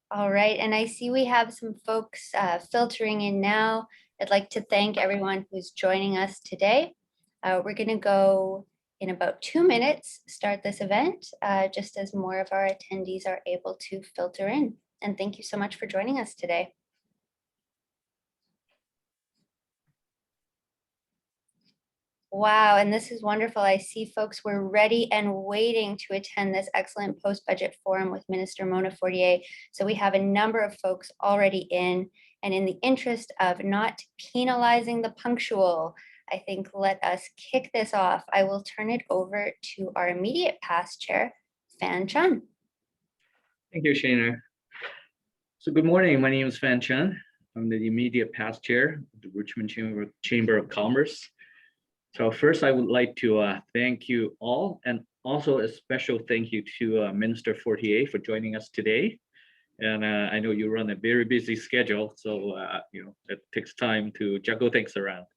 All right, and I see we have some folks filtering in now. I'd like to thank everyone who's joining us today. We're going to go in about 2 minutes, start this event, just as more of our attendees are able to filter in. And thank you so much for joining us today. Wow, and this is wonderful. I see folks were ready and waiting to attend this excellent post-budget forum with Minister Mona Fortier. So we have a number of folks already in, and in the interest of not penalizing the punctual, I think let us kick this off. I will turn it over to our immediate past chair, Fan Chun. Thank you, Shaena. So good morning, my name is Fan Chun. I'm the immediate past chair of the Richmond Chamber of Commerce. So first, I would like to thank you all, and also a special thank you to Minister Fortier for joining us today. And I know you run a very busy schedule, so it takes time to juggle things around.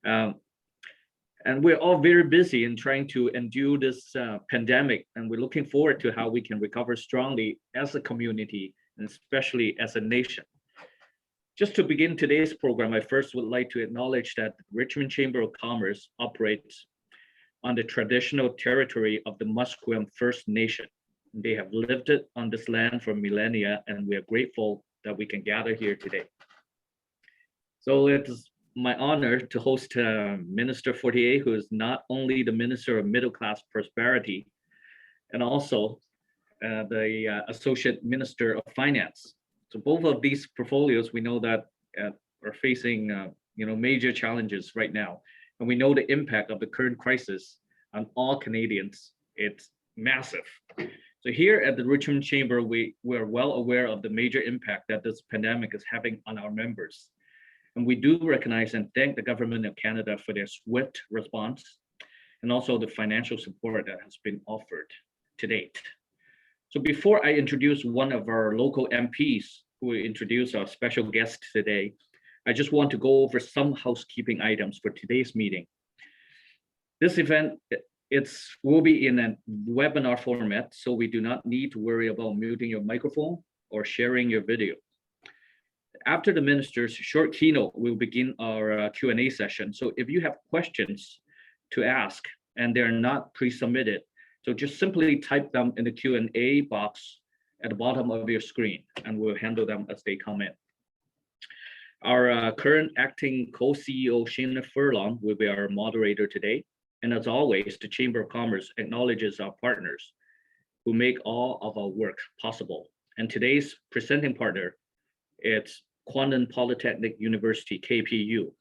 And we're all very busy in trying to endure this pandemic, and we're looking forward to how we can recover strongly as a community, and especially as a nation. Just to begin today's program, I first would like to acknowledge that the Richmond Chamber of Commerce operates on the traditional territory of the Musqueam First Nation. They have lived on this land for millennia, and we are grateful that we can gather here today. So it's my honor to host Minister Fortier, who is not only the Minister of Middle Class Prosperity, and also the Associate Minister of Finance. So both of these portfolios, we know that are facing major challenges right now, and we know the impact of the current crisis on all Canadians. It's massive. So here at the Richmond Chamber, we're well aware of the major impact that this pandemic is having on our members, and we do recognize and thank the Government of Canada for their swift response, and also the financial support that has been offered to date. So before I introduce one of our local MPs who will introduce our special guest today, I just want to go over some housekeeping items for today's meeting. This event will be in a webinar format, so we do not need to worry about muting your microphone or sharing your video. After the minister's short keynote, we'll begin our Q&A session. So if you have questions to ask and they're not pre-submitted, so just simply type them in the Q&A box at the bottom of your screen, and we'll handle them as they come in. Our current acting co-CEO, Shaena Furlong, will be our moderator today. And as always, the Chamber of Commerce acknowledges our partners who make all of our work possible. And today's presenting partner, it's Quantum Polytechnic University, KPU.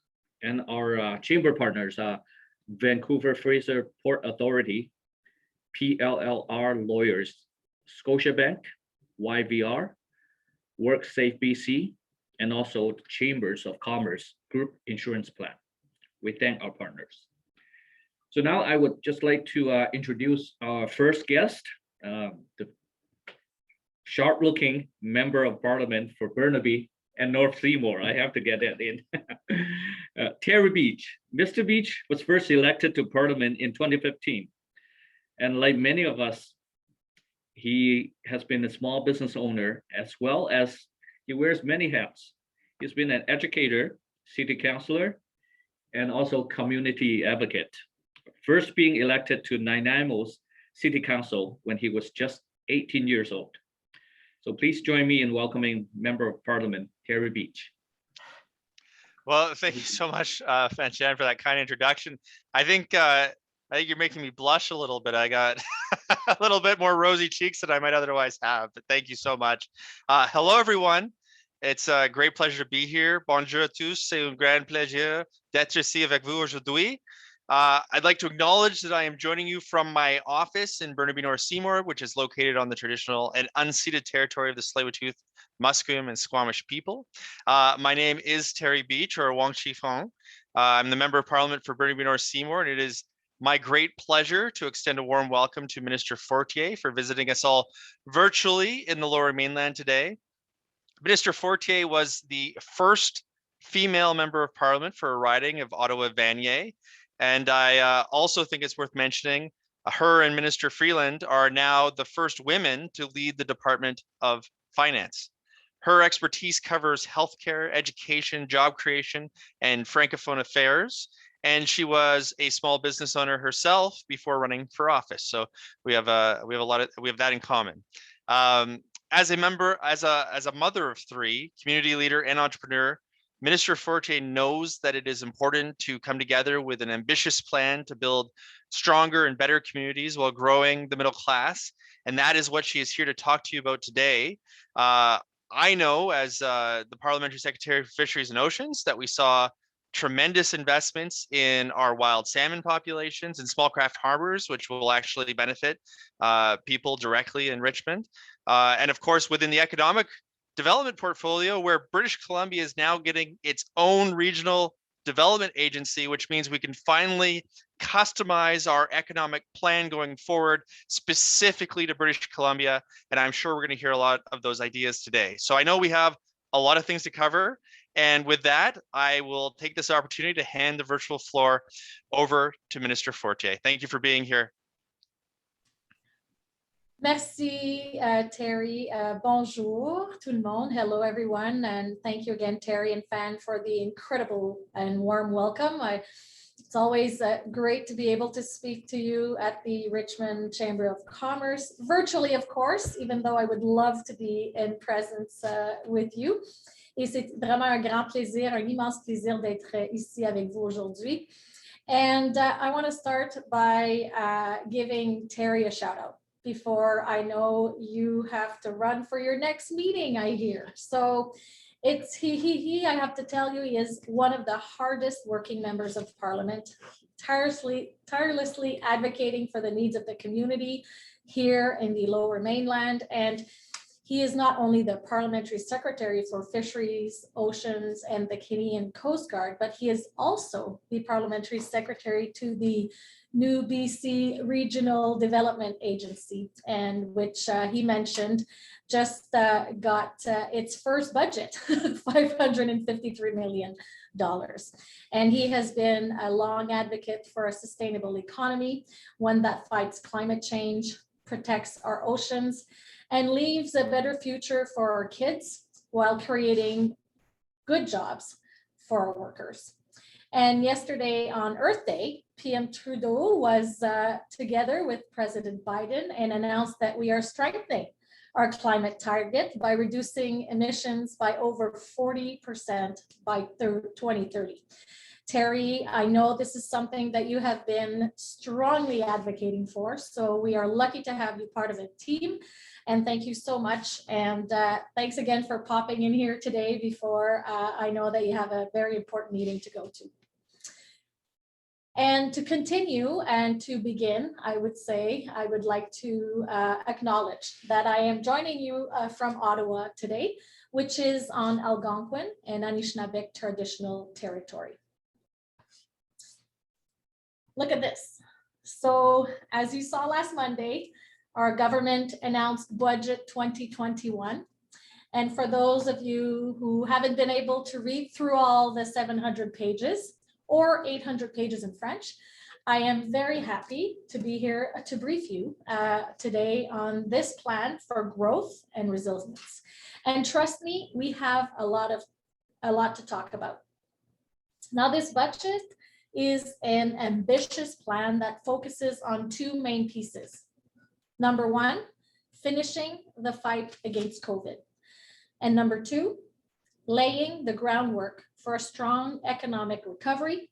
And our chamber partners are Vancouver Fraser Port Authority, PLLR Lawyers, Scotiabank, YVR, WorkSafe BC, and also the Chambers of Commerce Group Insurance Plan. We thank our partners. So now I would just like to introduce our first guest, the sharp-looking Member of Parliament for Burnaby and North Seymour. I have to get that in. Terry Beech. Mr. Beech was first elected to Parliament in 2015. And like many of us, he has been a small business owner, as well as he wears many hats. He's been an educator, city councillor, and also community advocate. First being elected to Nanaimo's City Council when he was just 18 years old. So please join me in welcoming Member of Parliament, Terry Beech. Well, thank you so much, Fan Chan, for that kind introduction. I think you're making me blush a little bit. I got a little bit more rosy cheeks than I might otherwise have, but thank you so much. Hello, everyone. It's a great pleasure to be here. Bonjour à tous. C'est un grand plaisir d'être ici avec vous aujourd'hui. I'd like to acknowledge that I am joining you from my office in Burnaby North Seymour, which is located on the traditional and unceded territory of the Tsleil-Waututh, Musqueam, and Squamish people. My name is Terry Beech, or Wang Chifeng. I'm the Member of Parliament for Burnaby North Seymour, and it is my great pleasure to extend a warm welcome to Minister Fortier for visiting us all virtually in the Lower Mainland today. Minister Fortier was the first female Member of Parliament for a riding of Ottawa-Vanier. And I also think it's worth mentioning, her and Minister Freeland are now the first women to lead the Department of Finance. Her expertise covers healthcare, education, job creation, and francophone affairs. And she was a small business owner herself before running for office. So we have that in common. As a member, as a mother of three, community leader and entrepreneur, Minister Fortier knows that it is important to come together with an ambitious plan to build stronger and better communities while growing the middle class. And that is what she is here to talk to you about today. I know as the Parliamentary Secretary for Fisheries and Oceans that we saw tremendous investments in our wild salmon populations and small craft harbors, which will actually benefit people directly in Richmond. And of course, within the economic development portfolio, where British Columbia is now getting its own regional development agency, which means we can finally customize our economic plan going forward specifically to British Columbia. And I'm sure we're going to hear a lot of those ideas today. So I know we have a lot of things to cover. And with that, I will take this opportunity to hand the virtual floor over to Minister Fortier. Thank you for being here. Merci, Terry. Bonjour, tout le monde. Hello, everyone. And thank you again, Terry and Fan, for the incredible and warm welcome. It's always great to be able to speak to you at the Richmond Chamber of Commerce, virtually, of course, even though I would love to be in presence with you. Et c'est vraiment un grand plaisir, un immense plaisir d'être ici avec vous aujourd'hui. And I want to start by giving Terry a shout out before I know you have to run for your next meeting, I hear. So it's I have to tell you, he is one of the hardest working members of Parliament, tirelessly advocating for the needs of the community here in the Lower Mainland. And he is not only the Parliamentary Secretary for Fisheries, Oceans, and the Canadian Coast Guard, but he is also the Parliamentary Secretary to the new BC Regional Development Agency, and which he mentioned just got its first budget, $553 million. And he has been a long advocate for a sustainable economy, one that fights climate change, protects our oceans, and leaves a better future for our kids while creating good jobs for our workers. And yesterday on Earth Day, PM Trudeau was together with President Biden and announced that we are strengthening our climate target by reducing emissions by over 40% by 2030. Terry, I know this is something that you have been strongly advocating for, so we are lucky to have you part of the team. And thank you so much. And thanks again for popping in here today before I know that you have a very important meeting to go to. And to continue and to begin, I would say I would like to acknowledge that I am joining you from Ottawa today, which is on Algonquin and Anishinaabeg traditional territory. Look at this. So as you saw last Monday, our government announced budget 2021. And for those of you who haven't been able to read through all the 700 pages or 800 pages in French, I am very happy to be here to brief you today on this plan for growth and resilience. And trust me, we have a lot to talk about. Now, this budget is an ambitious plan that focuses on two main pieces. Number one, finishing the fight against COVID. And number two, laying the groundwork for a strong economic recovery.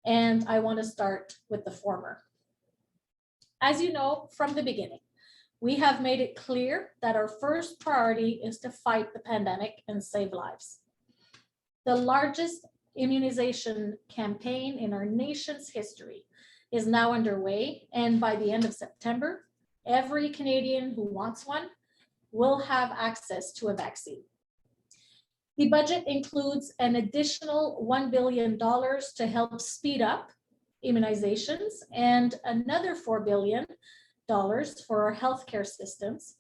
And I want to start with the former. As you know from the beginning, we have made it clear that our first priority is to fight the pandemic and save lives. The largest immunization campaign in our nation's history is now underway, and by the end of September, every Canadian who wants one will have access to a vaccine. The budget includes an additional $1 billion to help speed up immunizations and another $4 billion for our healthcare systems.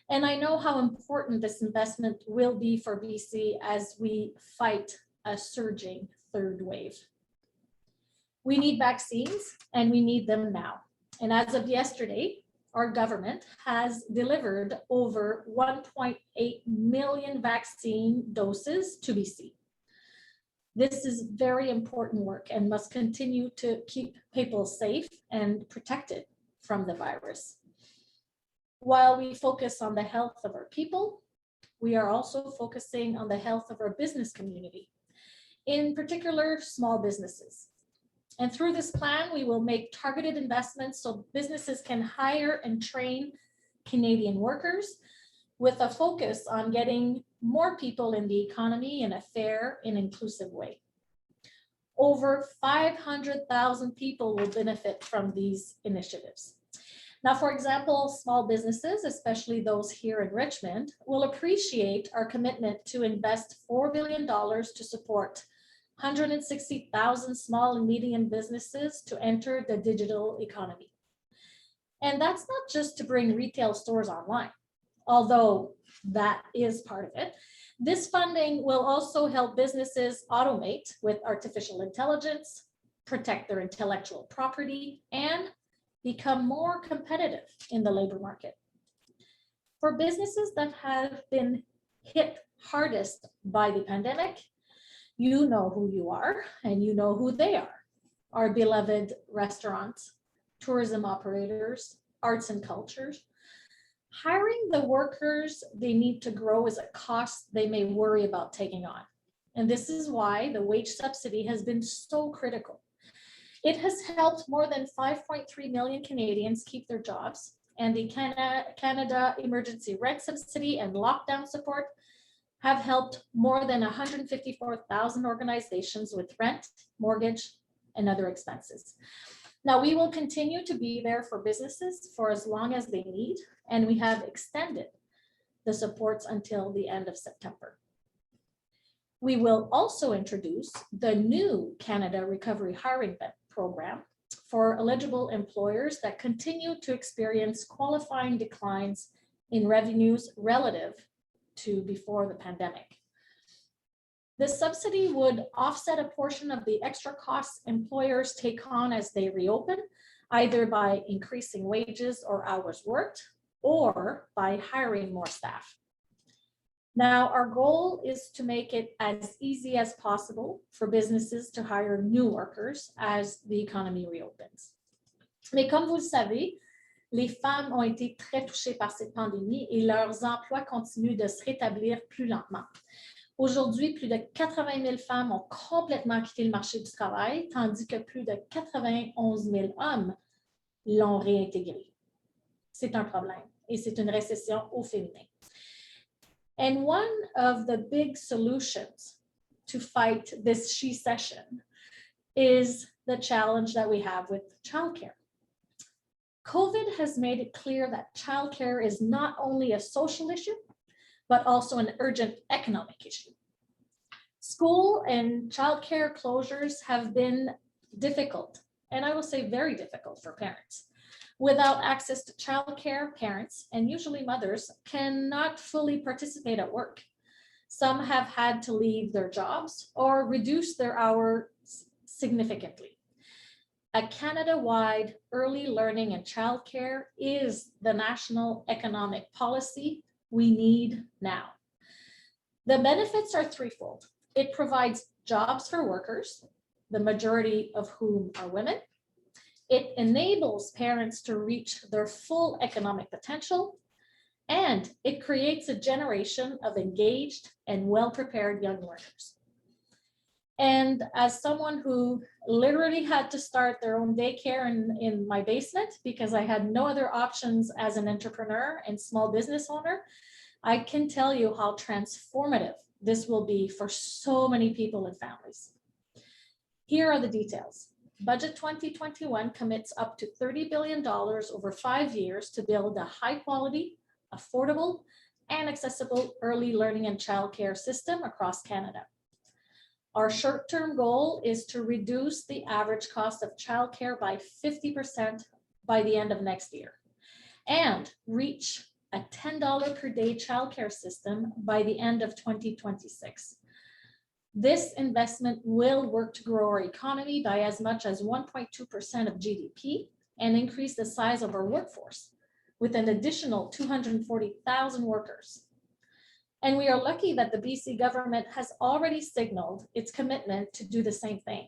And I know how important this investment will be for BC as we fight a surging third wave. We need vaccines and we need them now. And as of yesterday, our government has delivered over 1.8 million vaccine doses to BC. This is very important work and must continue to keep people safe and protected from the virus. While we focus on the health of our people, we are also focusing on the health of our business community, in particular small businesses. And through this plan, we will make targeted investments so businesses can hire and train Canadian workers with a focus on getting more people in the economy in a fair and inclusive way. Over 500,000 people will benefit from these initiatives. Now, for example, small businesses, especially those here in Richmond, will appreciate our commitment to invest $4 billion to support 160,000 small and medium businesses to enter the digital economy. And that's not just to bring retail stores online, although that is part of it. This funding will also help businesses automate with artificial intelligence, protect their intellectual property, and become more competitive in the labor market. For businesses that have been hit hardest by the pandemic, you know who you are and you know who they are. Our beloved restaurants, tourism operators, arts and cultures. Hiring the workers they need to grow is a cost they may worry about taking on. And this is why the wage subsidy has been so critical. It has helped more than 5.3 million Canadians keep their jobs, and the Canada Emergency Rent Subsidy and lockdown support have helped more than 154,000 organizations with rent, mortgage, and other expenses. Now, we will continue to be there for businesses for as long as they need, and we have extended the supports until the end of September. We will also introduce the new Canada Recovery Hiring Program for eligible employers that continue to experience qualifying declines in revenues relative to before the pandemic. This subsidy would offset a portion of the extra costs employers take on as they reopen, either by increasing wages or hours worked, or by hiring more staff. Now, our goal is to make it as easy as possible for businesses to hire new workers as the economy reopens. Mais comme vous le savez, les femmes ont été très touchées par cette pandémie et leurs emplois continuent de se rétablir plus lentement. Aujourd'hui, plus de 80 000 femmes ont complètement quitté le marché du travail, tandis que plus de 91 000 hommes l'ont réintégré. C'est un problème et c'est une récession au féminin. And one of the big solutions to fight this she-cession is the challenge that we have with childcare. COVID has made it clear that childcare is not only a social issue, but also an urgent economic issue. School and childcare closures have been difficult, and I will say very difficult for parents. Without access to childcare, parents, and usually mothers, cannot fully participate at work. Some have had to leave their jobs or reduce their hours significantly. A Canada-wide early learning and childcare is the national economic policy we need now. The benefits are threefold. It provides jobs for workers, the majority of whom are women. It enables parents to reach their full economic potential, and it creates a generation of engaged and well-prepared young learners. And as someone who literally had to start their own daycare in my basement because I had no other options as an entrepreneur and small business owner, I can tell you how transformative this will be for so many people and families. Here are the details. Budget 2021 commits up to $30 billion over 5 years to build a high quality, affordable, and accessible early learning and childcare system across Canada. Our short-term goal is to reduce the average cost of childcare by 50% by the end of next year and reach a $10 per day childcare system by the end of 2026. This investment will work to grow our economy by as much as 1.2% of GDP and increase the size of our workforce with an additional 240,000 workers. And we are lucky that the BC government has already signaled its commitment to do the same thing.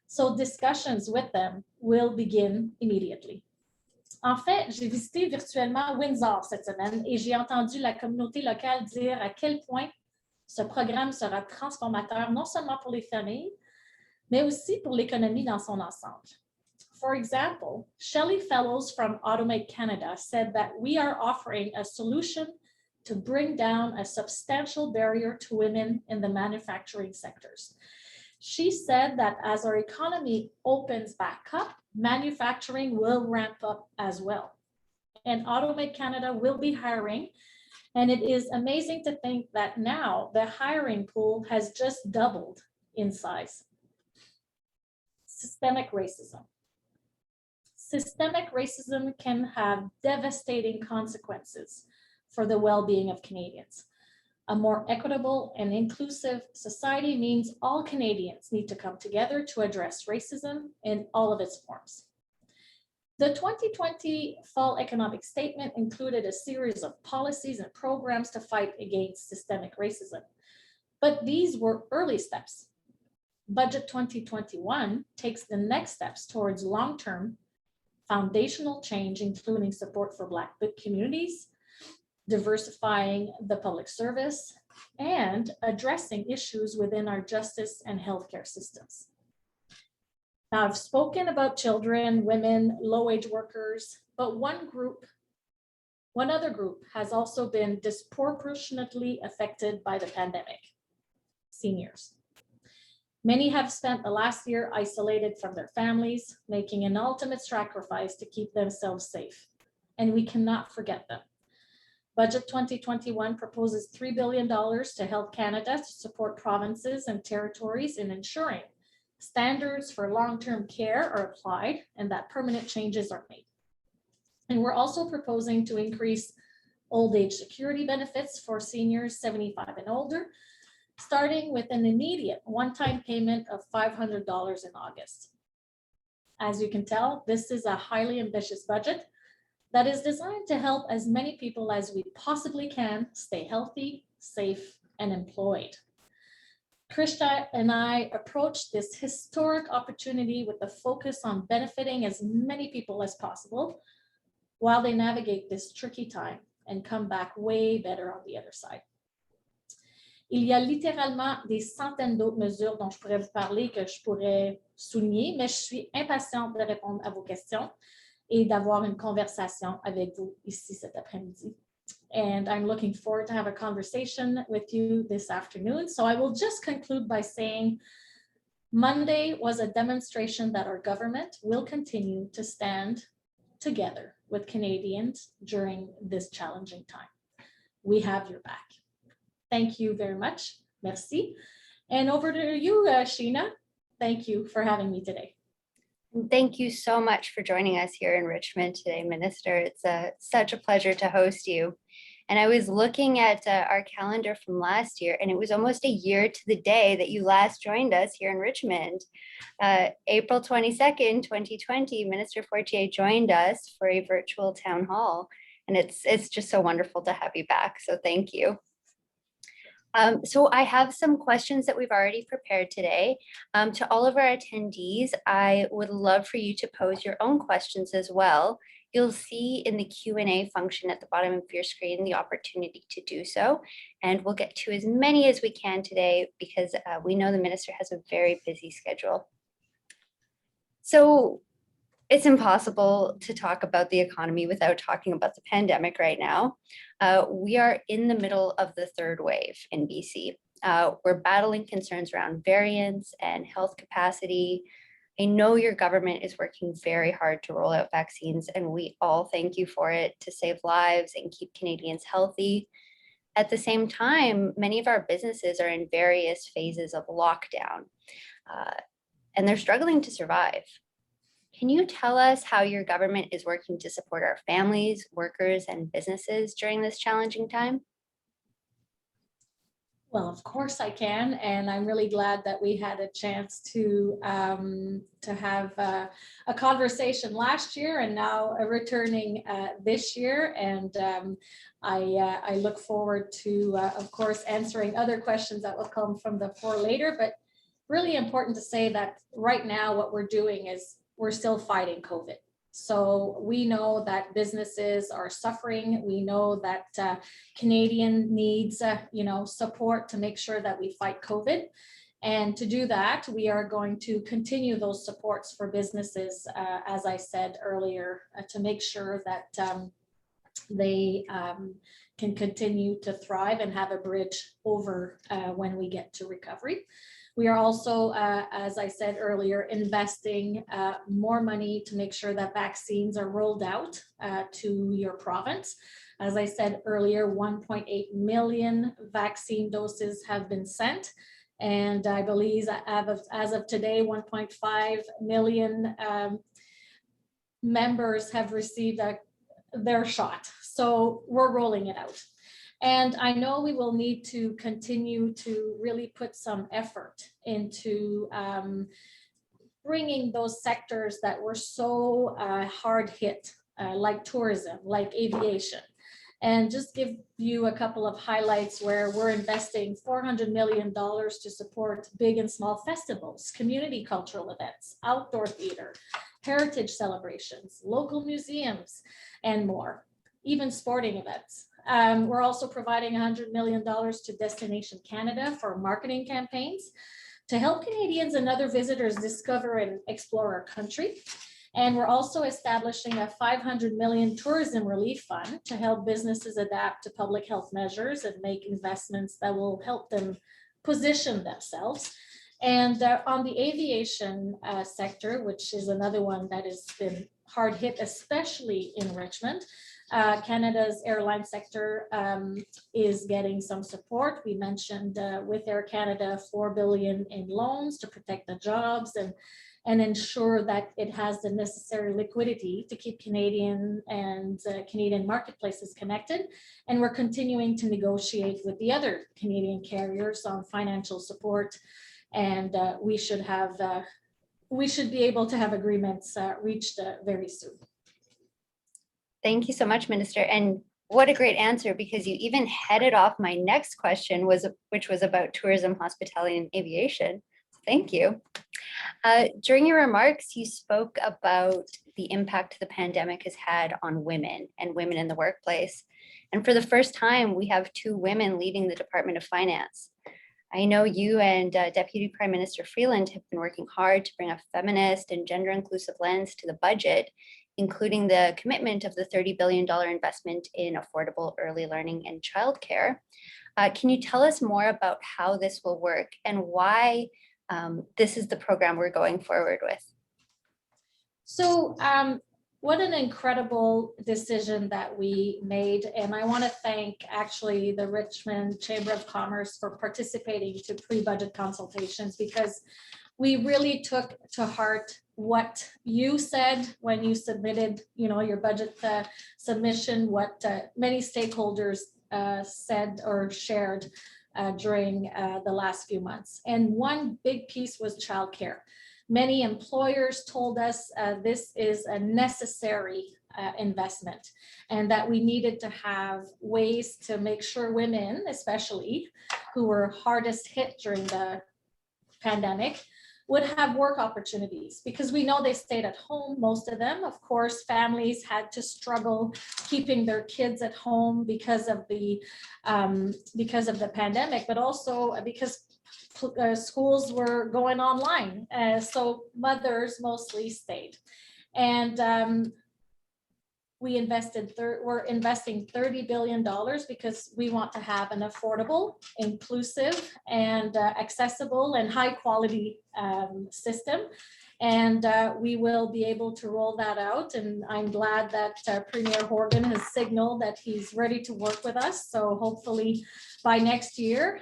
So discussions with them will begin immediately. En fait, j'ai visité virtuellement Windsor cette semaine et j'ai entendu la communauté locale dire à quel point ce programme sera transformateur, non seulement pour les familles, mais aussi pour l'économie dans son ensemble. For example, Shelley Fellows from Automate Canada said that we are offering a solution to bring down a substantial barrier to women in the manufacturing sectors. She said that as our economy opens back up, manufacturing will ramp up as well. And Automate Canada will be hiring. And it is amazing to think that now the hiring pool has just doubled in size. Systemic racism. Systemic racism can have devastating consequences for the well-being of Canadians. A more equitable and inclusive society means all Canadians need to come together to address racism in all of its forms. The 2020 Fall Economic Statement included a series of policies and programs to fight against systemic racism, but these were early steps. Budget 2021 takes the next steps towards long-term foundational change, including support for Black communities, diversifying the public service, and addressing issues within our justice and healthcare systems. Now, I've spoken about children, women, low-wage workers, but one other group has also been disproportionately affected by the pandemic: seniors. Many have spent the last year isolated from their families, making an ultimate sacrifice to keep themselves safe, and we cannot forget them. Budget 2021 proposes $3 billion to Health Canada to support provinces and territories in ensuring standards for long-term care are applied and that permanent changes are made. And we're also proposing to increase old age security benefits for seniors 75 and older, starting with an immediate one-time payment of $500 in August. As you can tell, this is a highly ambitious budget that is designed to help as many people as we possibly can stay healthy, safe, and employed. Krista and I approached this historic opportunity with a focus on benefiting as many people as possible while they navigate this tricky time and come back way better on the other side. Il y a littéralement des centaines d'autres mesures dont je pourrais vous parler, que je pourrais souligner, mais je suis impatiente de répondre à vos questions et d'avoir une conversation avec vous ici cet après-midi. And I'm looking forward to have a conversation with you this afternoon. So I will just conclude by saying Monday was a demonstration that our government will continue to stand together with Canadians during this challenging time. We have your back. Thank you very much. Merci. And over to you, Shaena. Thank you for having me today. Thank you so much for joining us here in Richmond today, Minister. It's such a pleasure to host you. And I was looking at our calendar from last year, and it was almost a year to the day that you last joined us here in Richmond. April 22nd, 2020, Minister Fortier joined us for a virtual town hall. And it's just so wonderful to have you back. So thank you. So I have some questions that we've already prepared today. To all of our attendees, I would love for you to pose your own questions as well. You'll see in the Q&A function at the bottom of your screen the opportunity to do so. And we'll get to as many as we can today because we know the minister has a very busy schedule. So it's impossible to talk about the economy without talking about the pandemic right now. We are in the middle of the third wave in BC. We're battling concerns around variants and health capacity. I know your government is working very hard to roll out vaccines, and we all thank you for it to save lives and keep Canadians healthy. At the same time, many of our businesses are in various phases of lockdown, and they're struggling to survive. Can you tell us how your government is working to support our families, workers, and businesses during this challenging time? Well, of course I can, and I'm really glad that we had a chance to have a conversation last year, and now returning this year. And I look forward to, of course, answering other questions that will come from the floor later. But really important to say that right now, what we're doing is we're still fighting COVID. So we know that businesses are suffering. We know that Canadian needs, support to make sure that we fight COVID. And to do that, we are going to continue those supports for businesses, as I said earlier, to make sure that they can continue to thrive and have a bridge over when we get to recovery. We are also, as I said earlier, investing more money to make sure that vaccines are rolled out to your province. As I said earlier, 1.8 million vaccine doses have been sent. And I believe as of today, 1.5 million members have received their shot. So we're rolling it out. And I know we will need to continue to really put some effort into bringing those sectors that were so hard hit, like tourism, like aviation. And just give you a couple of highlights where we're investing $400 million to support big and small festivals, community cultural events, outdoor theater, heritage celebrations, local museums, and more, even sporting events. We're also providing $100 million to Destination Canada for marketing campaigns to help Canadians and other visitors discover and explore our country. And we're also establishing a $500 million tourism relief fund to help businesses adapt to public health measures and make investments that will help them position themselves. And on the aviation sector, which is another one that has been hard hit, especially in Richmond, Canada's airline sector is getting some support. We mentioned with Air Canada, $4 billion in loans to protect the jobs and ensure that it has the necessary liquidity to keep Canadian and Canadian marketplaces connected. And we're continuing to negotiate with the other Canadian carriers on financial support. And we should be able to have agreements reached very soon. Thank you so much, Minister. And what a great answer, because you even headed off my next question, which was about tourism, hospitality, and aviation. So thank you. During your remarks, you spoke about the impact the pandemic has had on women and women in the workplace. And for the first time, we have 2 women leading the Department of Finance. I know you and Deputy Prime Minister Freeland have been working hard to bring a feminist and gender inclusive lens to the budget, including the commitment of the $30 billion investment in affordable early learning and childcare. Can you tell us more about how this will work and why this is the program we're going forward with? So what an incredible decision that we made. And I want to thank actually the Richmond Chamber of Commerce for participating to pre-budget consultations, because we really took to heart what you said when you submitted, your budget submission, what many stakeholders said or shared during the last few months. And one big piece was childcare. Many employers told us this is a necessary investment, and that we needed to have ways to make sure women, especially who were hardest hit during the pandemic, would have work opportunities, because we know they stayed at home, most of them. Of course, families had to struggle keeping their kids at home because of the pandemic, but also because schools were going online. So mothers mostly stayed. And we're investing $30 billion because we want to have an affordable, inclusive, and accessible and high quality system. And we will be able to roll that out. And I'm glad that Premier Horgan has signaled that he's ready to work with us. So hopefully by next year,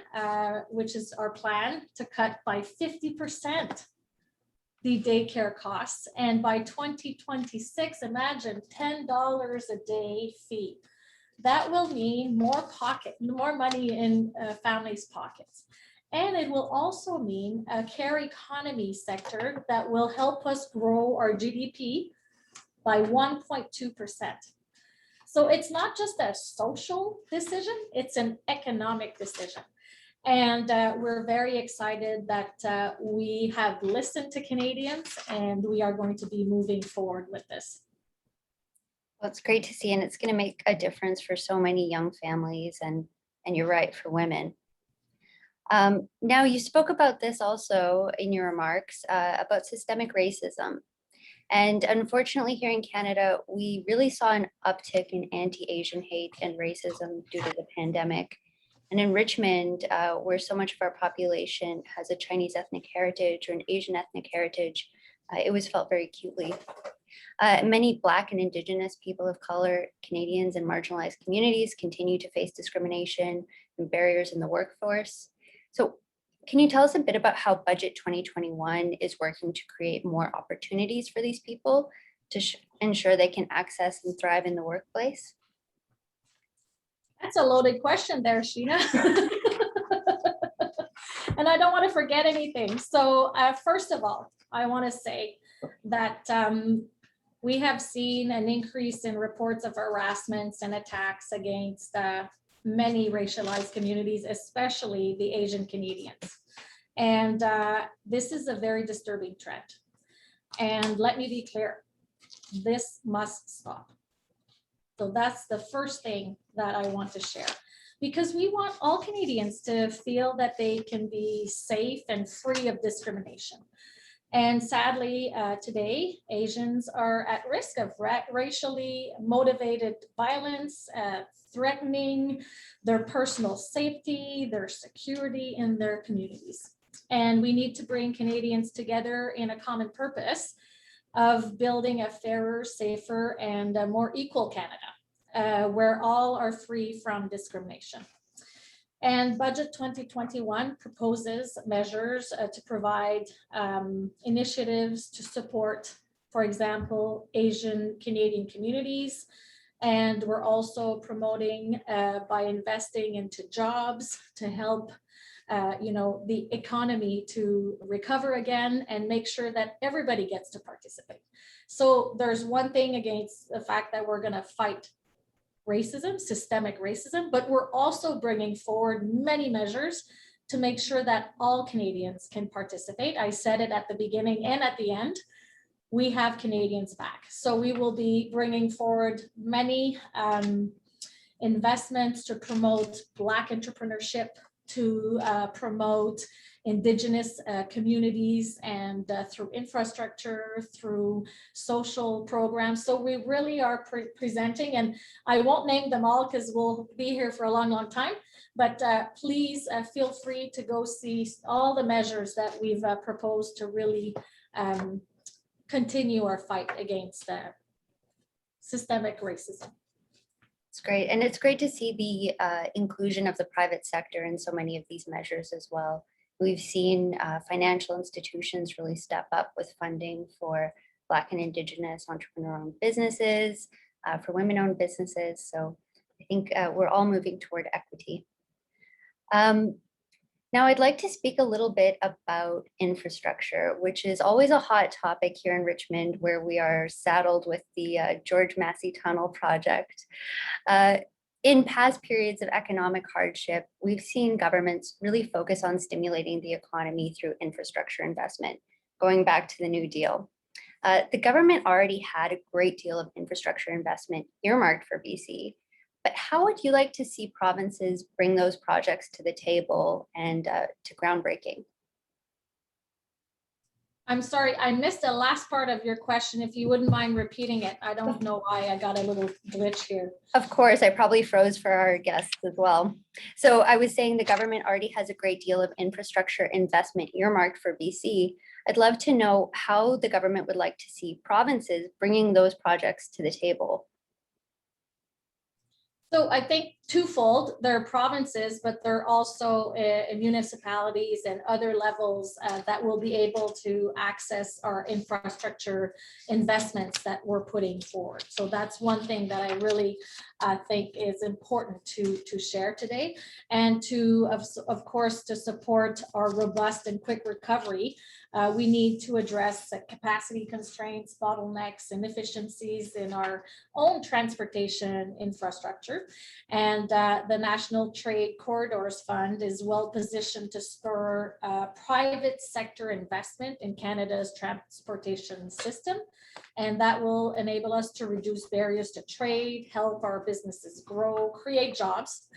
which is our plan, to cut by 50% the daycare costs. And by 2026, imagine $10 a day fee. that will mean more money in families' pockets. And it will also mean a care economy sector that will help us grow our GDP by 1.2%. So it's not just a social decision, it's an economic decision. And we're very excited that we have listened to Canadians and we are going to be moving forward with this. Well, it's great to see, and it's going to make a difference for so many young families, and you're right, for women. Now, you spoke about this also in your remarks about systemic racism. And unfortunately, here in Canada, we really saw an uptick in anti-Asian hate and racism due to the pandemic. And in Richmond, where so much of our population has a Chinese ethnic heritage or an Asian ethnic heritage, it was felt very acutely. Many Black and Indigenous people of color, Canadians, and marginalized communities continue to face discrimination and barriers in the workforce. So can you tell us a bit about how Budget 2021 is working to create more opportunities for these people to ensure they can access and thrive in the workplace? That's a loaded question there, Shaena. And I don't want to forget anything. So first of all, I want to say that we have seen an increase in reports of harassments and attacks against many racialized communities, especially the Asian Canadians. And this is a very disturbing trend. And let me be clear, this must stop. So that's the first thing that I want to share, because we want all Canadians to feel that they can be safe and free of discrimination. And sadly, today, Asians are at risk of racially motivated violence, threatening their personal safety, their security in their communities. And we need to bring Canadians together in a common purpose of building a fairer, safer, and a more equal Canada, where all are free from discrimination. And Budget 2021 proposes measures to provide initiatives to support, for example, Asian Canadian communities. And we're also promoting by investing into jobs to help the economy to recover again and make sure that everybody gets to participate. So there's one thing against the fact that we're going to fight racism, systemic racism, but we're also bringing forward many measures to make sure that all Canadians can participate. I said it at the beginning and at the end, we have Canadians back. So we will be bringing forward many investments to promote Black entrepreneurship, to promote Indigenous communities, and through infrastructure, through social programs. So we really are presenting, and I won't name them all because we'll be here for a long, long time, but please feel free to go see all the measures that we've proposed to really continue our fight against systemic racism. It's great. And it's great to see the inclusion of the private sector in so many of these measures as well. We've seen financial institutions really step up with funding for Black and Indigenous entrepreneur-owned businesses, for women-owned businesses. So I think we're all moving toward equity. Now, I'd like to speak a little bit about infrastructure, which is always a hot topic here in Richmond, where we are saddled with the George Massey Tunnel project. In past periods of economic hardship, we've seen governments really focus on stimulating the economy through infrastructure investment, going back to the New Deal. The government already had a great deal of infrastructure investment earmarked for BC, but how would you like to see provinces bring those projects to the table and to groundbreaking? I'm sorry, I missed the last part of your question. If you wouldn't mind repeating it. I don't know why I got a little glitch here. Of course, I probably froze for our guests as well. So I was saying the government already has a great deal of infrastructure investment earmarked for BC. I'd love to know how the government would like to see provinces bringing those projects to the table. So I think twofold. There are provinces, but there are also municipalities and other levels that will be able to access our infrastructure investments that we're putting forward. So that's one thing that I really think is important to share today, and to, of course, to support our robust and quick recovery. We need to address capacity constraints, bottlenecks, inefficiencies in our own transportation infrastructure. And the National Trade Corridors Fund is well positioned to spur private sector investment in Canada's transportation system. And that will enable us to reduce barriers to trade, help our businesses grow, create jobs,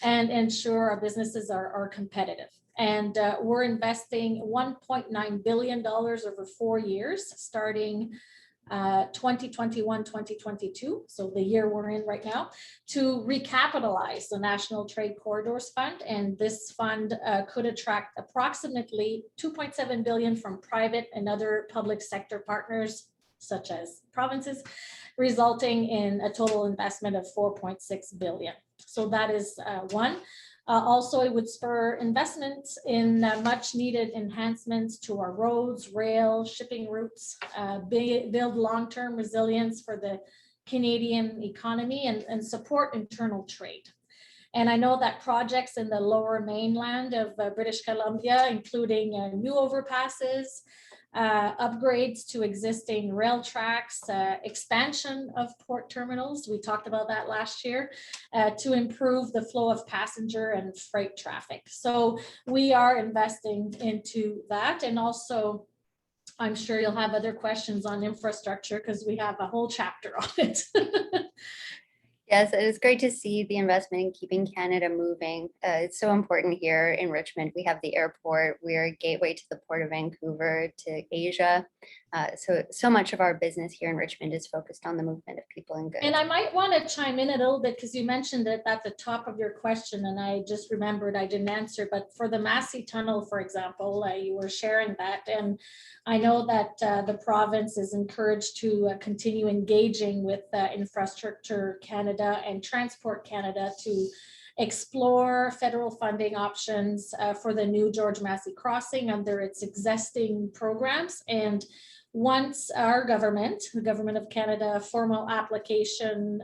and ensure our businesses are competitive. And we're investing $1.9 billion over 4 years, starting 2021, 2022, so the year we're in right now, to recapitalize the National Trade Corridors Fund. And this fund could attract approximately $2.7 billion from private and other public sector partners, such as provinces, resulting in a total investment of $4.6 billion. So that is one. Also, it would spur investments in much needed enhancements to our roads, rail, shipping routes, build long-term resilience for the Canadian economy, and support internal trade. And I know that projects in the lower mainland of British Columbia, including new overpasses, upgrades to existing rail tracks, expansion of port terminals, we talked about that last year, to improve the flow of passenger and freight traffic. So we are investing into that. And also, I'm sure you'll have other questions on infrastructure because we have a whole chapter on it. Yes, it is great to see the investment in keeping Canada moving. It's so important here in Richmond. We have the airport. We're a gateway to the Port of Vancouver, to Asia. So much of our business here in Richmond is focused on the movement of people and goods. And I might want to chime in a little bit because you mentioned it at the top of your question, and I just remembered I didn't answer. But for the Massey Tunnel, for example, you were sharing that, and I know that the province is encouraged to continue engaging with Infrastructure Canada and Transport Canada to explore federal funding options for the new George Massey crossing under its existing programs. And once our government, the Government of Canada, formal application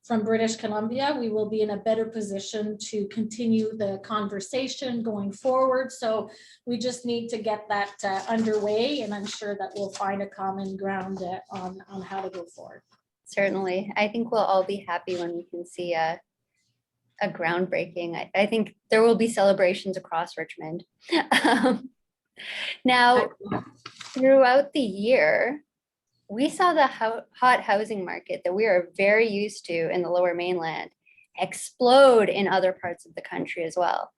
from British Columbia, we will be in a better position to continue the conversation going forward. So we just need to get that underway, and I'm sure that we'll find a common ground on how to go forward. Certainly. I think we'll all be happy when we can see a groundbreaking. I think there will be celebrations across Richmond. Now, throughout the year, we saw the hot housing market that we are very used to in the Lower Mainland explode in other parts of the country as well.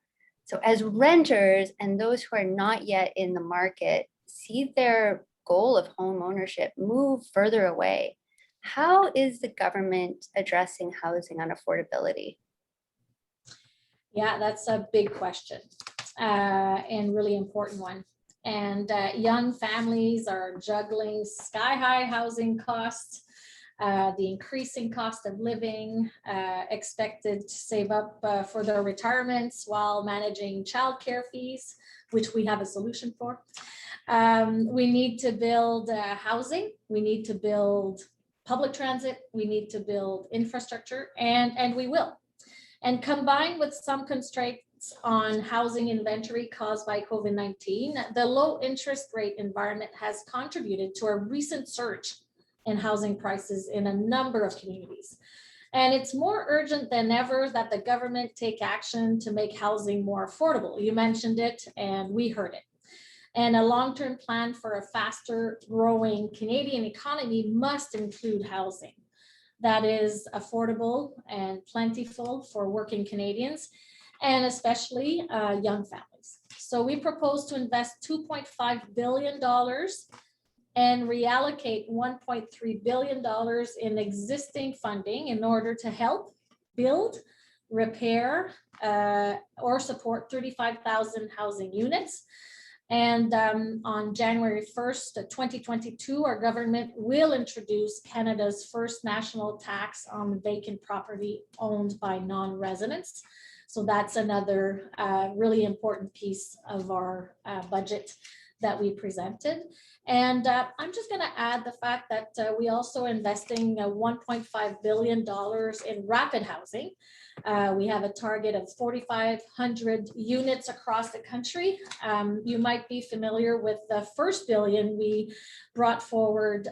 So as renters and those who are not yet in the market see their goal of home ownership move further away, how is the government addressing housing and affordability? Yeah, that's a big question and really important one. And young families are juggling sky-high housing costs, the increasing cost of living, expected to save up for their retirements while managing childcare fees, which we have a solution for. We need to build housing. We need to build public transit. We need to build infrastructure, and we will. And combined with some constraints on housing inventory caused by COVID-19, the low interest rate environment has contributed to a recent surge in housing prices in a number of communities. And it's more urgent than ever that the government take action to make housing more affordable. You mentioned it, and we heard it. And a long-term plan for a faster growing Canadian economy must include housing that is affordable and plentiful for working Canadians, and especially young families. So we propose to invest $2.5 billion and reallocate $1.3 billion in existing funding in order to help build, repair, or support 35,000 housing units. And on January 1st, 2022, our government will introduce Canada's first national tax on vacant property owned by non-residents. So that's another really important piece of our budget that we presented. And I'm just going to add the fact that we also investing $1.5 billion in rapid housing. We have a target of 4,500 units across the country. You might be familiar with the first billion we brought forward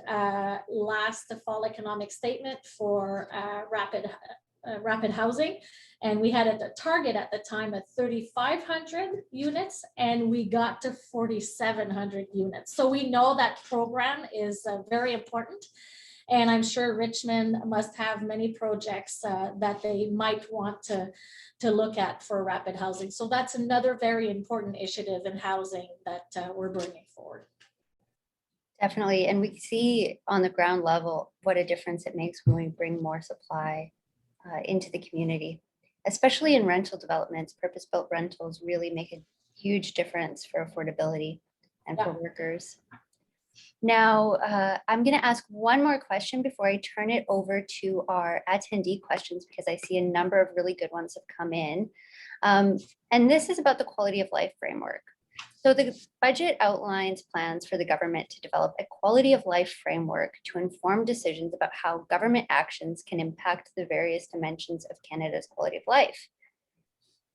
last fall economic statement for rapid housing. And we had a target at the time of 3,500 units, and we got to 4,700 units. So we know that program is very important. And I'm sure Richmond must have many projects that they might want to look at for rapid housing. So that's another very important initiative in housing that we're bringing forward. Definitely. And we see on the ground level what a difference it makes when we bring more supply into the community, especially in rental developments. Purpose-built rentals really make a huge difference for affordability and for workers. Now, I'm going to ask one more question before I turn it over to our attendee questions, because I see a number of really good ones have come in. And this is about the quality of life framework. So the budget outlines plans for the government to develop a quality of life framework to inform decisions about how government actions can impact the various dimensions of Canada's quality of life.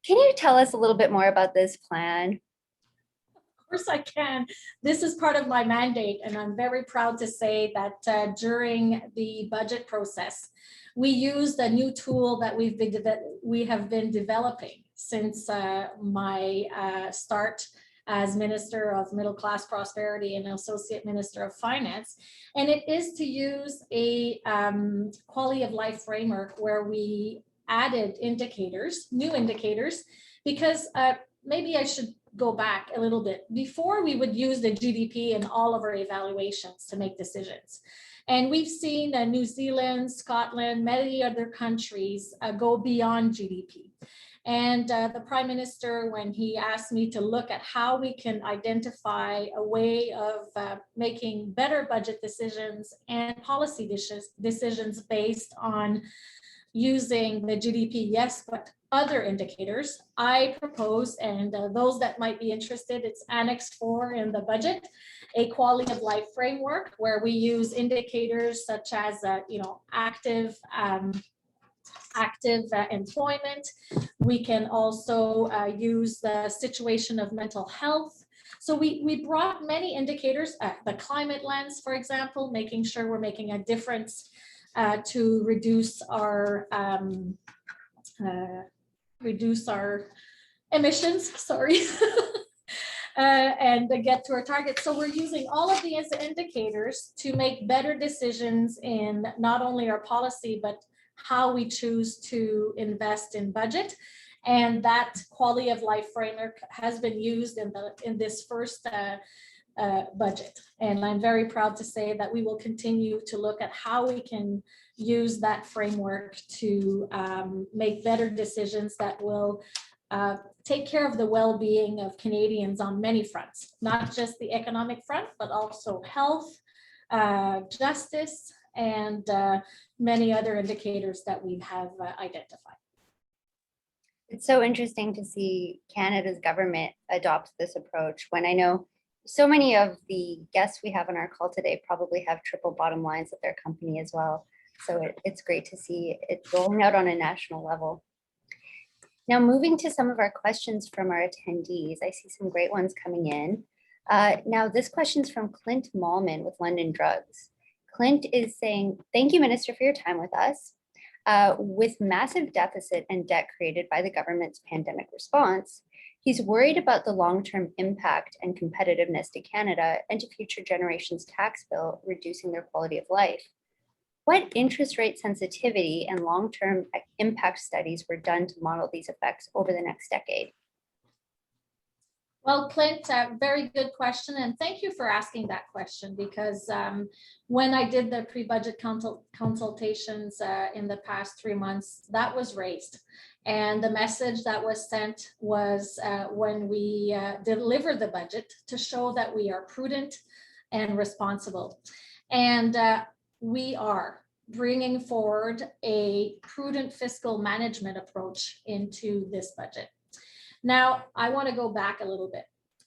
Can you tell us a little bit more about this plan? Of course I can. This is part of my mandate, and I'm very proud to say that during the budget process, we used a new tool that we have been developing since my start as Minister of Middle Class Prosperity and Associate Minister of Finance. And it is to use a quality of life framework where we added indicators, new indicators, because maybe I should go back a little bit. Before, we would use the GDP in all of our evaluations to make decisions. And we've seen New Zealand, Scotland, many other countries go beyond GDP. And the Prime Minister, when he asked me to look at how we can identify a way of making better budget decisions and policy decisions based on using the GDP, yes, but other indicators, I propose, and those that might be interested, it's Annex 4 in the budget, a quality of life framework where we use indicators such as, active employment. We can also use the situation of mental health. So we brought many indicators, the climate lens, for example, making sure we're making a difference to reduce our emissions, sorry, and get to our target. So we're using all of these indicators to make better decisions in not only our policy, but how we choose to invest in budget. And that quality of life framework has been used in this first budget. And I'm very proud to say that we will continue to look at how we can use that framework to make better decisions that will take care of the well-being of Canadians on many fronts, not just the economic front, but also health, justice, and many other indicators that we have identified. It's so interesting to see Canada's government adopt this approach when I know so many of the guests we have on our call today probably have triple bottom lines at their company as well. So it's great to see it rolling out on a national level. Now, moving to some of our questions from our attendees, I see some great ones coming in. Now, this question is from Clint Mallman with London Drugs. Clint is saying, thank you, Minister, for your time with us. With massive deficit and debt created by the government's pandemic response, he's worried about the long-term impact and competitiveness to Canada and to future generations' tax bill, reducing their quality of life. What interest rate sensitivity and long-term impact studies were done to model these effects over the next decade? Well, Clint, very good question. And thank you for asking that question, because when I did the pre-budget consultations in the past 3 months, that was raised. And the message that was sent was when we deliver the budget to show that we are prudent and responsible. And we are bringing forward a prudent fiscal management approach into this budget. Now, I want to go back a little bit.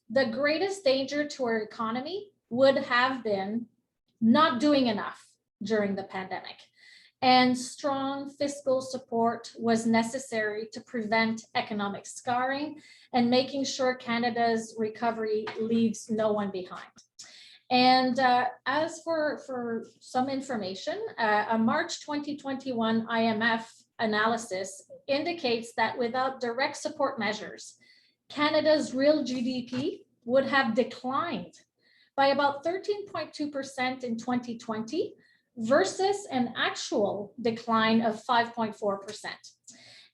The greatest danger to our economy would have been not doing enough during the pandemic. And strong fiscal support was necessary to prevent economic scarring and making sure Canada's recovery leaves no one behind. And as for some information, a March 2021 IMF analysis indicates that without direct support measures, Canada's real GDP would have declined by about 13.2% in 2020 versus an actual decline of 5.4%,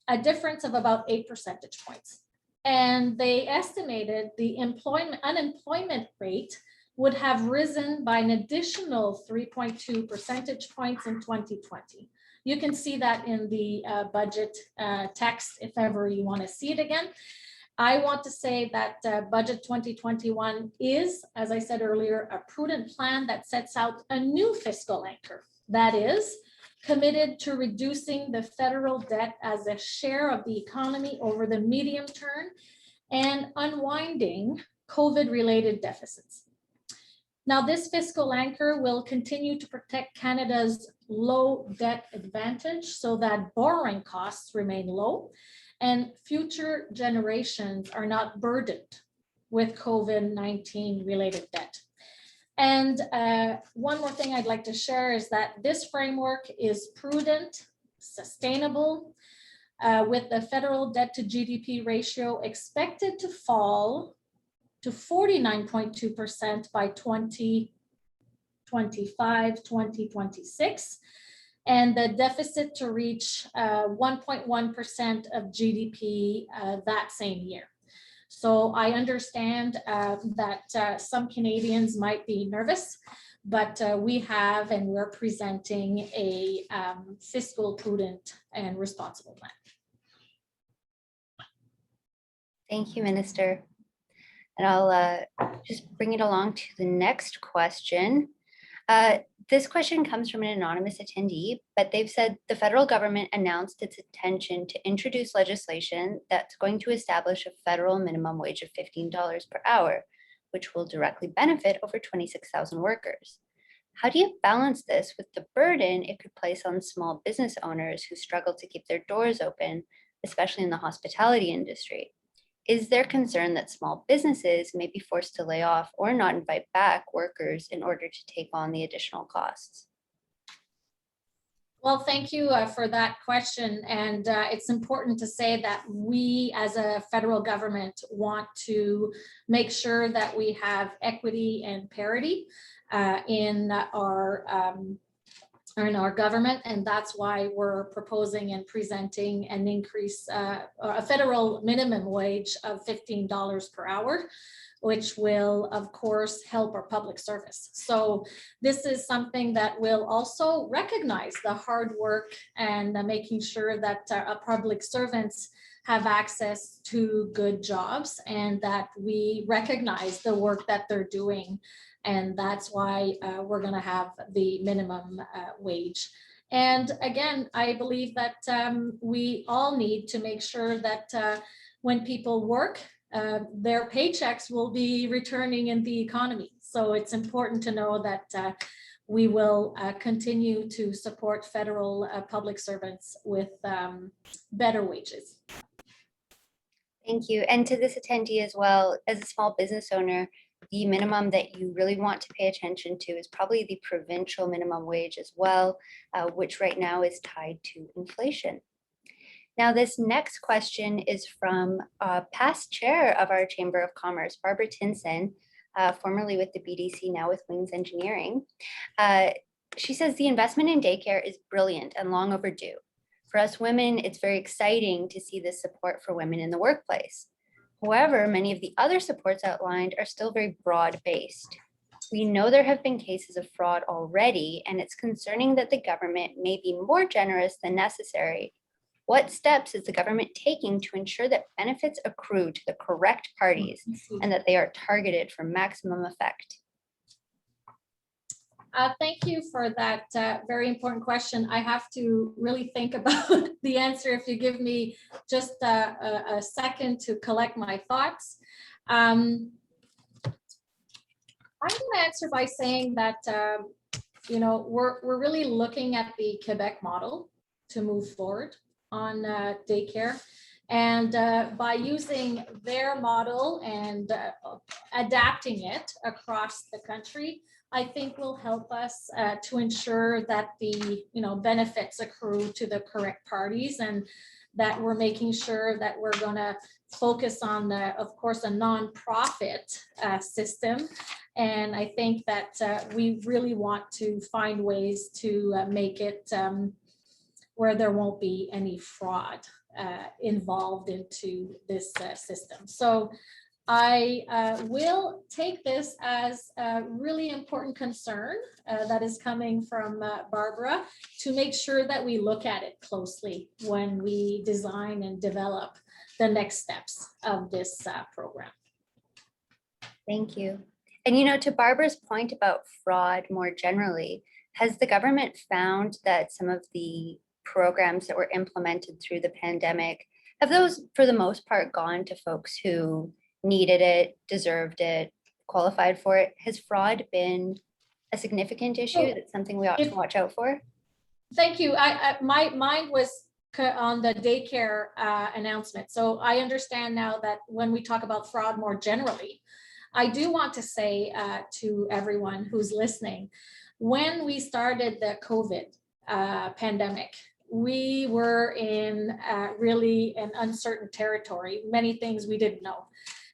a difference of about 8 percentage points. And they estimated the unemployment rate would have risen by an additional 3.2 percentage points in 2020. You can see that in the budget text if ever you want to see it again. I want to say that budget 2021 is, as I said earlier, a prudent plan that sets out a new fiscal anchor that is committed to reducing the federal debt as a share of the economy over the medium term and unwinding COVID-related deficits. Now, this fiscal anchor will continue to protect Canada's low debt advantage so that borrowing costs remain low and future generations are not burdened with COVID-19 related debt. And one more thing I'd like to share is that this framework is prudent, sustainable, with the federal debt to GDP ratio expected to fall to 49.2% by 2025, 2026, and the deficit to reach 1.1% of GDP that same year. So I understand that some Canadians might be nervous, but we have and we're presenting a fiscal prudent and responsible plan. Thank you, Minister. And I'll just bring it along to the next question. This question comes from an anonymous attendee, but they've said the federal government announced its intention to introduce legislation that's going to establish a federal minimum wage of $15 per hour, which will directly benefit over 26,000 workers. How do you balance this with the burden it could place on small business owners who struggle to keep their doors open, especially in the hospitality industry? Is there concern that small businesses may be forced to lay off or not invite back workers in order to take on the additional costs? Well, thank you for that question. And it's important to say that we as a federal government want to make sure that we have equity and parity in our government, and that's why we're proposing and presenting an increase, a federal minimum wage of $15 per hour, which will of course help our public service. So this is something that will also recognize the hard work and making sure that our public servants have access to good jobs and that we recognize the work that they're doing. And that's why we're going to have the minimum wage. And again, I believe that we all need to make sure that when people work, their paychecks will be returning in the economy. So it's important to know that we will continue to support federal public servants with better wages. Thank you. And to this attendee as well, as a small business owner, the minimum that you really want to pay attention to is probably the provincial minimum wage as well, which right now is tied to inflation. Now, this next question is from past chair of our Chamber of Commerce, Barbara Tinson, formerly with the BDC, now with Wings Engineering. She says the investment in daycare is brilliant and long overdue. For us women, it's very exciting to see this support for women in the workplace. However, many of the other supports outlined are still very broad-based. We know there have been cases of fraud already, and it's concerning that the government may be more generous than necessary What steps is the government taking to ensure that benefits accrue to the correct parties and that they are targeted for maximum effect? Thank you for that very important question. I have to really think about the answer if you give me just a second to collect my thoughts. I'm going to answer by saying that, we're really looking at the Quebec model to move forward on daycare. And by using their model and adapting it across the country, I think will help us to ensure that the benefits accrue to the correct parties, and that we're making sure that we're going to focus on, of course, a nonprofit system. And I think that we really want to find ways to make it where there won't be any fraud involved into this system. So I will take this as a really important concern that is coming from Barbara, to make sure that we look at it closely when we design and develop the next steps of this program. Thank you. And to Barbara's point about fraud more generally, has the government found that some of the programs that were implemented through the pandemic, have those for the most part gone to folks who needed it, deserved it, qualified for it? Has fraud been a significant issue? That's something we ought to watch out for? Thank you. My mind was on the daycare announcement. So I understand now that when we talk about fraud more generally, I do want to say to everyone who's listening, when we started the COVID pandemic, we were in really an uncertain territory, many things we didn't know.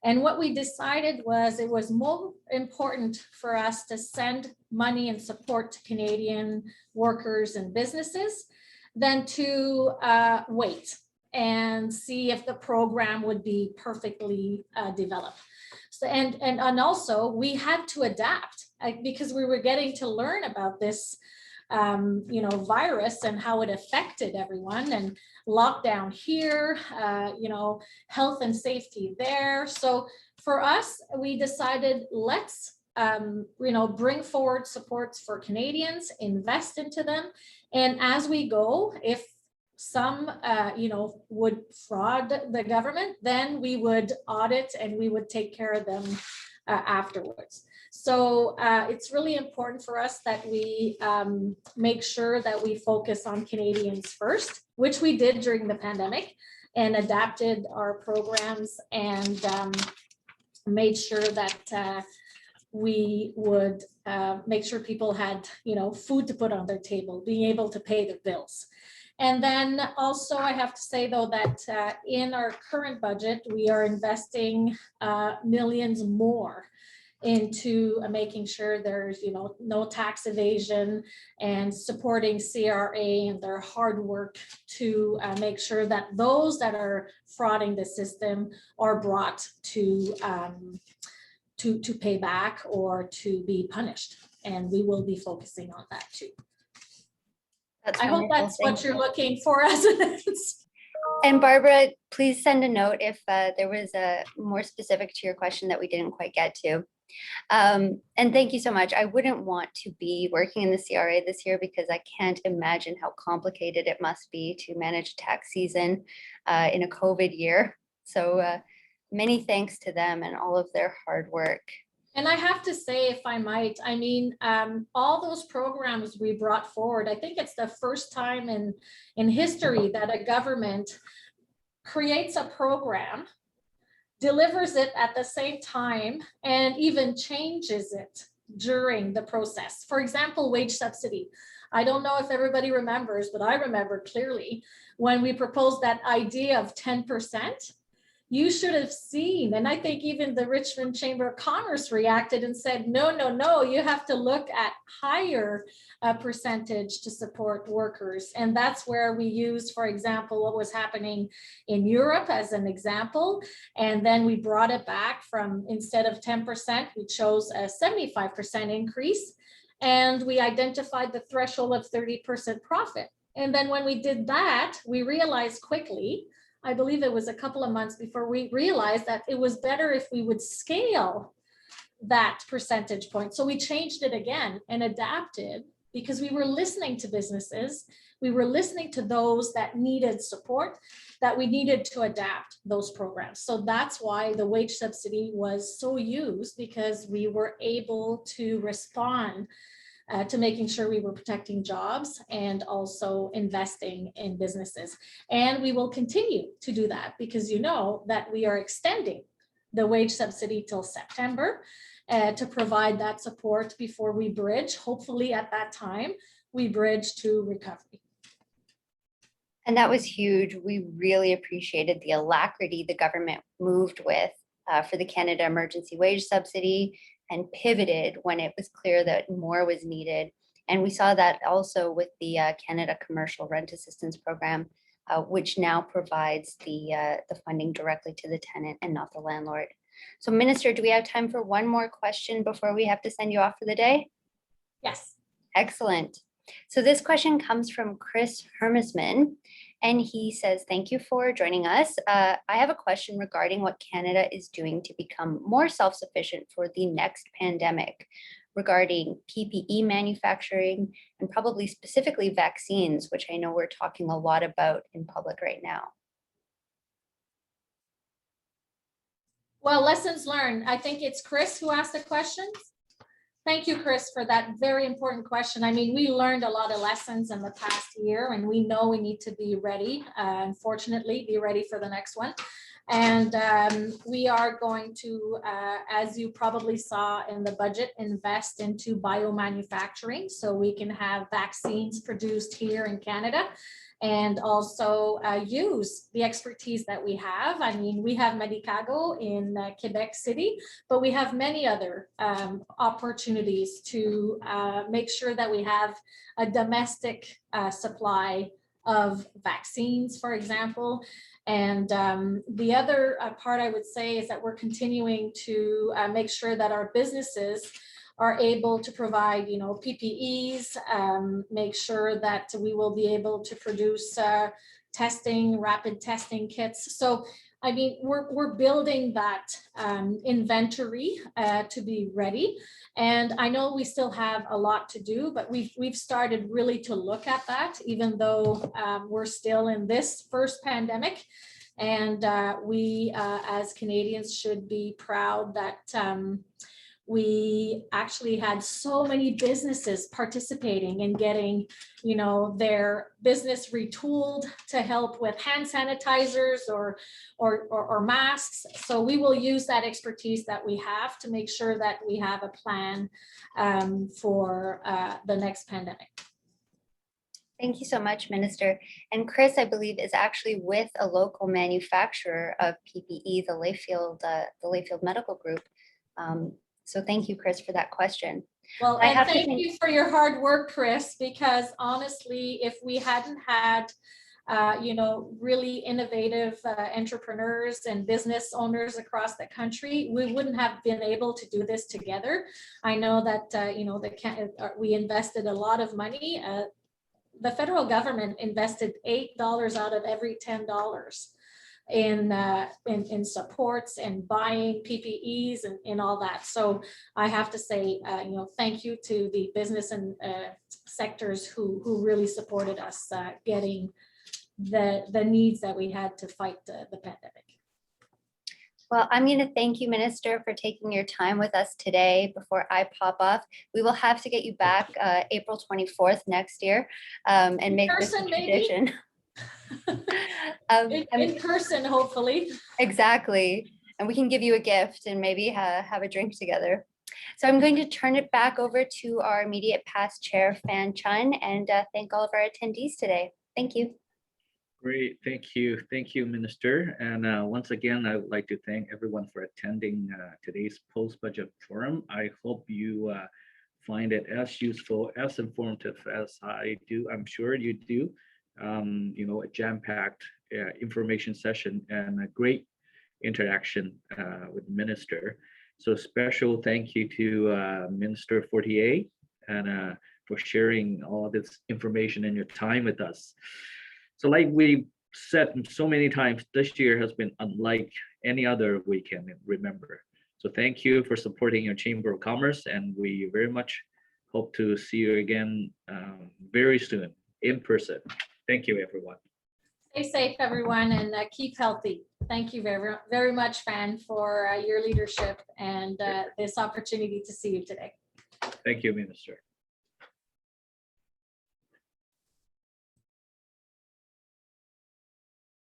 And what we decided was it was more important for us to send money and support to Canadian workers and businesses than to wait and see if the program would be perfectly developed. So, and also we had to adapt because we were getting to learn about this virus and how it affected everyone, and lockdown here, health and safety there. So for us, we decided let's, bring forward supports for Canadians, invest into them. And as we go, if some, would fraud the government, then we would audit and we would take care of them afterwards. So it's really important for us that we make sure that we focus on Canadians first, which we did during the pandemic, and adapted our programs and made sure that we would make sure people had, food to put on their table, being able to pay their bills. And then also I have to say though that in our current budget, we are investing millions more into making sure there's no tax evasion, and supporting CRA and their hard work to make sure that those that are frauding the system are brought to pay back or to be punished. And we will be focusing on that too. That's I hope that's what you're looking for as an answer. And Barbara, please send a note if there was a more specific to your question that we didn't quite get to. And thank you so much. I wouldn't want to be working in the CRA this year because I can't imagine how complicated it must be to manage tax season in a COVID year. So many thanks to them and all of their hard work. And I have to say, if I might, all those programs we brought forward, I think it's the first time in history that a government creates a program, delivers it at the same time, and even changes it during the process. For example, wage subsidy. I don't know if everybody remembers, but I remember clearly when we proposed that idea of 10%. You should have seen, and I think even the Richmond Chamber of Commerce reacted and said, no, you have to look at higher percentage to support workers. And that's where we used, for example, what was happening in Europe as an example. And then we brought it back from, instead of 10%, we chose a 75% increase. And we identified the threshold of 30% profit. And then when we did that, we realized quickly, I believe it was a couple of months before we realized that it was better if we would scale that percentage point. So we changed it again and adapted because we were listening to businesses. We were listening to those that needed support, that we needed to adapt those programs. So that's why the wage subsidy was so used, because we were able to respond to making sure we were protecting jobs and also investing in businesses. And we will continue to do that, because you know that we are extending the wage subsidy till September to provide that support before we bridge. Hopefully at that time, we bridge to recovery. And that was huge. We really appreciated the alacrity the government moved with for the Canada Emergency Wage Subsidy, and pivoted when it was clear that more was needed. And we saw that also with the Canada Commercial Rent Assistance Program, which now provides the funding directly to the tenant and not the landlord. So Minister, do we have time for one more question before we have to send you off for the day? Yes. Excellent. So this question comes from Chris Hermesman, and he says, thank you for joining us. I have a question regarding what Canada is doing to become more self-sufficient for the next pandemic, regarding PPE manufacturing and probably specifically vaccines, which I know we're talking a lot about in public right now. Well, lessons learned. I think it's Chris who asked the questions. Thank you, Chris, for that very important question. I mean, we learned a lot of lessons in the past year, and we know we need to be ready, unfortunately, be ready for the next one. And we are going to, as you probably saw in the budget, invest into biomanufacturing so we can have vaccines produced here in Canada, and also use the expertise that we have. I mean, we have Medicago in Quebec City, but we have many other opportunities to make sure that we have a domestic supply of vaccines, for example. And the other part I would say is that we're continuing to make sure that our businesses are able to provide, you know, PPEs, make sure that we will be able to produce testing, rapid testing kits. So, I mean, we're building that inventory to be ready. And I know we still have a lot to do, but we've started really to look at that, even though we're still in this first pandemic. And we as Canadians should be proud that we actually had so many businesses participating in getting, you know, their business retooled to help with hand sanitizers or masks. So we will use that expertise that we have to make sure that we have a plan for the next pandemic. Thank you so much, Minister. And Chris, I believe, is actually with a local manufacturer of PPE, the Layfield Medical Group. So thank you, Chris, for that question. Well, and thank you for your hard work, Chris, because honestly, if we hadn't had, you know, really innovative entrepreneurs and business owners across the country, we wouldn't have been able to do this together. I know that, you know, we invested a lot of money. The federal government invested $8 out of every $10 in supports and buying PPEs and in all that. So I have to say, you know, thank you to the business and sectors who really supported us getting the needs that we had to fight the pandemic. Well, I'm going to thank you, Minister, for taking your time with us today before I pop off. We will have to get you back April 24th next year and make this a tradition. In person, hopefully. Exactly. And we can give you a gift and maybe have a drink together. So I'm going to turn it back over to our immediate past chair, Fan Chun, and thank all of our attendees today. Thank you. Great, thank you. Thank you, Minister. And once again, I would like to thank everyone for attending today's post-budget forum. I hope you find it as useful, as informative as I do. I'm sure you do. You know, a jam-packed information session and a great interaction with the Minister. So special thank you to Minister Fortier and for sharing all this information and your time with us. So like we said so many times, this year has been unlike any other we can remember. So thank you for supporting your Chamber of Commerce, and we very much hope to see you again very soon in person. Thank you, everyone. Stay safe, everyone, and keep healthy. Thank you very, very much, Fan, for your leadership and this opportunity to see you today. Thank you, Minister.